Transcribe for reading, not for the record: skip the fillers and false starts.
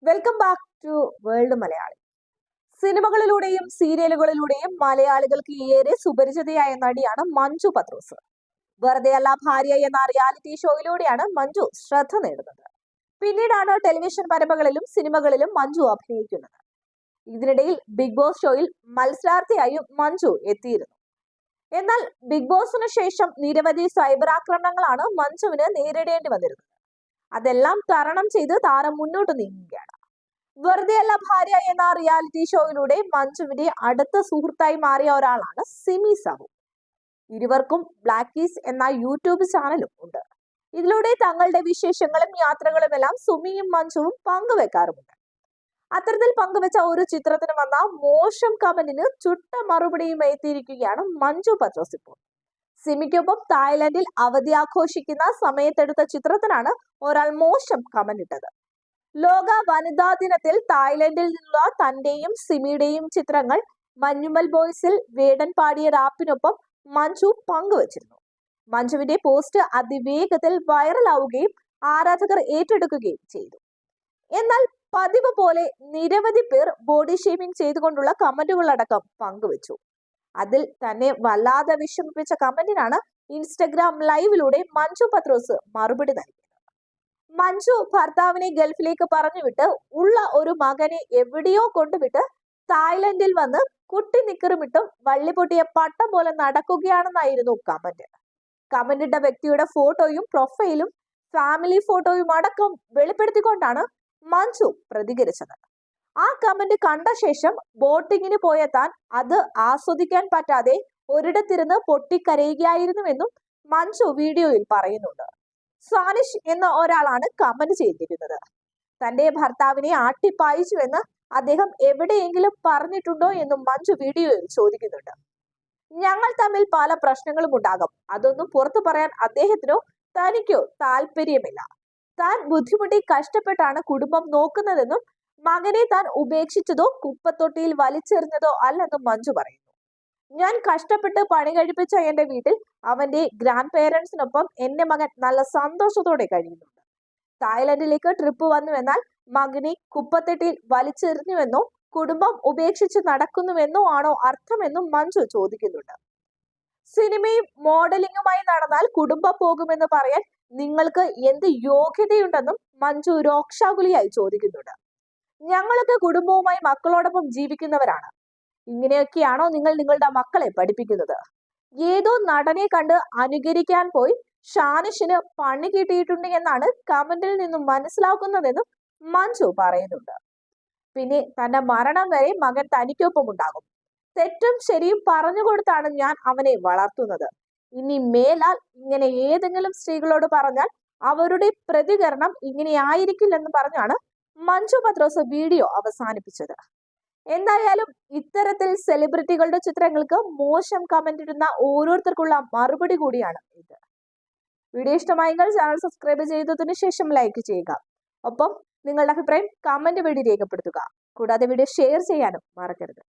Welcome back to world Malayali. സിനിമകളിലൂടെയും സീരിയലുകളിലൂടെയും മലയാളികൾക്ക് ഏറെ സുപരിചിതയായ നടിയാണ് മഞ്ജു പത്രോസ്. വെറുതെയല്ല ഭാര്യ എന്ന റിയാലിറ്റി ഷോയിലൂടെയാണ് മഞ്ജു ശ്രദ്ധ നേടുന്നത്. പിന്നീടാണ് ടെലിവിഷൻ പരമ്പകളിലും സിനിമകളിലും മഞ്ജു അഭിനയിക്കുന്നത്. ഇതിനിടയിൽ ബിഗ് ബോസ് ഷോയിൽ മത്സരാർത്ഥിയായും മഞ്ജു എത്തിയിരുന്നു. എന്നാൽ ബിഗ് ബോസിന് ശേഷം നിരവധി സൈബർ ആക്രമണങ്ങളാണ് മഞ്ജുവിന് നേരിടേണ്ടി വന്നിരുന്നത്. അതെല്ലാം തരണം ചെയ്ത് താരം മുന്നോട്ട് നീങ്ങുകയാണ്. വെറുതെയല്ല ഭാര്യ എന്ന റിയാലിറ്റി ഷോയിലൂടെ മഞ്ജുവിന്റെ അടുത്ത സുഹൃത്തായി മാറിയ ഒരാളാണ് സിമി സാബു. ഇരുവർക്കും ബ്ലാക്ക് കീസ് എന്ന യൂട്യൂബ് ചാനലും ഉണ്ട്. ഇതിലൂടെ തങ്ങളുടെ വിശേഷങ്ങളും യാത്രകളും എല്ലാം സുമിയും മഞ്ജുവും പങ്കുവെക്കാറുമുണ്ട്. അത്തരത്തിൽ പങ്കുവെച്ച ഒരു ചിത്രത്തിന് വന്ന മോശം കമന്റിന് ചുട്ട മറുപടിയും എത്തിയിരിക്കുകയാണ് മഞ്ജു പത്രോസ് ഇപ്പോൾ. സിമിക്കൊപ്പം തായ്ലൻഡിൽ അവധി ആഘോഷിക്കുന്ന സമയത്തെടുത്ത ചിത്രത്തിനാണ് ഒരാൾ മോശം കമന്റ് ഇട്ടത്. ലോക വനിതാ ദിനത്തിൽ തായ്ലൻഡിൽ നിന്നുള്ള തന്റെയും സിമിയുടെയും ചിത്രങ്ങൾ മഞ്ഞുമൽ ബോയ്സിൽ വേടൻ പാടിയ റാപ്പിനൊപ്പം മഞ്ജു പങ്കുവച്ചിരുന്നു. മഞ്ജുവിന്റെ പോസ്റ്റ് അതിവേഗത്തിൽ വൈറലാവുകയും ആരാധകർ ഏറ്റെടുക്കുകയും ചെയ്തു. എന്നാൽ പതിവ് പോലെ നിരവധി പേർ ബോഡി ഷേമിംഗ് ചെയ്തുകൊണ്ടുള്ള കമന്റുകളടക്കം പങ്കുവച്ചു. അതിൽ തന്നെ വല്ലാതെ വിഷമിപ്പിച്ച കമന്റിനാണ് ഇൻസ്റ്റഗ്രാം ലൈവിലൂടെ മഞ്ജു പത്രോസ് മറുപടി നൽകിയത്. മഞ്ജു ഭർത്താവിനെ ഗൾഫിലേക്ക് പറഞ്ഞുവിട്ട് ഉള്ള ഒരു മകനെ എവിടെയോ കൊണ്ടുവിട്ട് തായ്ലൻഡിൽ വന്ന് കുട്ടി നിക്കറുമിട്ടും വള്ളിപൊട്ടിയ പട്ടം പോലെ നടക്കുകയാണെന്നായിരുന്നു കമന്റ്. കമന്റിട്ട വ്യക്തിയുടെ ഫോട്ടോയും പ്രൊഫൈലും ഫാമിലി ഫോട്ടോയും അടക്കം വെളിപ്പെടുത്തിക്കൊണ്ടാണ് മഞ്ജു പ്രതികരിച്ചത്. ആ കമന്റ് കണ്ട ശേഷം ബോട്ടിങ്ങിന് പോയ താൻ അത് ആസ്വദിക്കാൻ പറ്റാതെ ഒരിടത്തിരുന്ന് പൊട്ടിക്കരയുകയായിരുന്നുവെന്നും മഞ്ജു വീഡിയോയിൽ പറയുന്നുണ്ട്. സ്വാനിഷ് എന്ന ഒരാളാണ് കമന്റ് ചെയ്തിരിക്കുന്നത്. തന്റെ ഭർത്താവിനെ ആട്ടിപ്പായിച്ചുവെന്ന് അദ്ദേഹം എവിടെയെങ്കിലും പറഞ്ഞിട്ടുണ്ടോ എന്നും മഞ്ജു വീഡിയോയിൽ ചോദിക്കുന്നുണ്ട്. ഞങ്ങൾ തമ്മിൽ പല പ്രശ്നങ്ങളും ഉണ്ടാകും. അതൊന്നും പുറത്തു പറയാൻ അദ്ദേഹത്തിനോ തനിക്കോ താല്പര്യമില്ല. താൻ ബുദ്ധിമുട്ടി കഷ്ടപ്പെട്ടാണ് കുടുംബം നോക്കുന്നതെന്നും മകനെ താൻ ഉപേക്ഷിച്ചതോ കുപ്പത്തൊട്ടിയിൽ വലിച്ചെറിഞ്ഞതോ അല്ലെന്നും മഞ്ജു പറയുന്നു. ഞാൻ കഷ്ടപ്പെട്ട് പണി കഴിപ്പിച്ച എന്റെ വീട്ടിൽ അവന്റെ ഗ്രാൻഡ് പേരൻസിനൊപ്പം എന്റെ മകൻ നല്ല സന്തോഷത്തോടെ കഴിയുന്നുണ്ട്. തായ്ലൻഡിലേക്ക് ട്രിപ്പ് വന്നുവെന്നാൽ മകനെ കുപ്പത്തൊട്ടിയിൽ വലിച്ചെറിഞ്ഞുവെന്നോ കുടുംബം ഉപേക്ഷിച്ച് നടക്കുന്നുവെന്നോ ആണോ അർത്ഥമെന്നും മഞ്ജു ചോദിക്കുന്നുണ്ട്. സിനിമയും മോഡലിംഗുമായി നടന്നാൽ കുടുംബം പോകുമെന്ന് പറയാൻ നിങ്ങൾക്ക് എന്ത് യോഗ്യതയുണ്ടെന്നും മഞ്ജു രോക്ഷാകുലിയായി ചോദിക്കുന്നുണ്ട്. ഞങ്ങളൊക്കെ കുടുംബവുമായി മക്കളോടൊപ്പം ജീവിക്കുന്നവരാണ്. ഇങ്ങനെയൊക്കെയാണോ നിങ്ങൾ നിങ്ങളുടെ മക്കളെ പഠിപ്പിക്കുന്നത്? ഏതോ നടനെ കണ്ട് അനുകരിക്കാൻ പോയി ഷാനിഷിന് പണി കിട്ടിയിട്ടുണ്ട് എന്നാണ് കമന്റിൽ നിന്നും മനസ്സിലാക്കുന്നതെന്നും മഞ്ജു പറയുന്നുണ്ട്. പിന്നെ തന്റെ മരണം വരെ മകൻ തനിക്കൊപ്പം ഉണ്ടാകും. തെറ്റും ശരിയും പറഞ്ഞുകൊടുത്താണ് ഞാൻ അവനെ വളർത്തുന്നത്. ഇനി മേലാൽ ഇങ്ങനെ ഏതെങ്കിലും സ്ത്രീകളോട് പറഞ്ഞാൽ അവരുടെ പ്രതികരണം ഇങ്ങനെ ആയിരിക്കില്ലെന്ന് പറഞ്ഞാണ് മഞ്ജു പത്രോസ് വീഡിയോ അവസാനിപ്പിച്ചത്. എന്തായാലും ഇത്തരത്തിൽ സെലിബ്രിറ്റികളുടെ ചിത്രങ്ങൾക്ക് മോശം കമന്റ് ഇടുന്ന ഓരോരുത്തർക്കുള്ള മറുപടി കൂടിയാണ് ഇത്. വീഡിയോ ഇഷ്ടമായെങ്കിൽ ചാനൽ സബ്സ്ക്രൈബ് ചെയ്തതിനു ശേഷം ലൈക്ക് ചെയ്യുക. ഒപ്പം നിങ്ങളുടെ അഭിപ്രായം കമന്റ് വഴി രേഖപ്പെടുത്തുക. കൂടാതെ വീഡിയോ ഷെയർ ചെയ്യാനും മറക്കരുത്.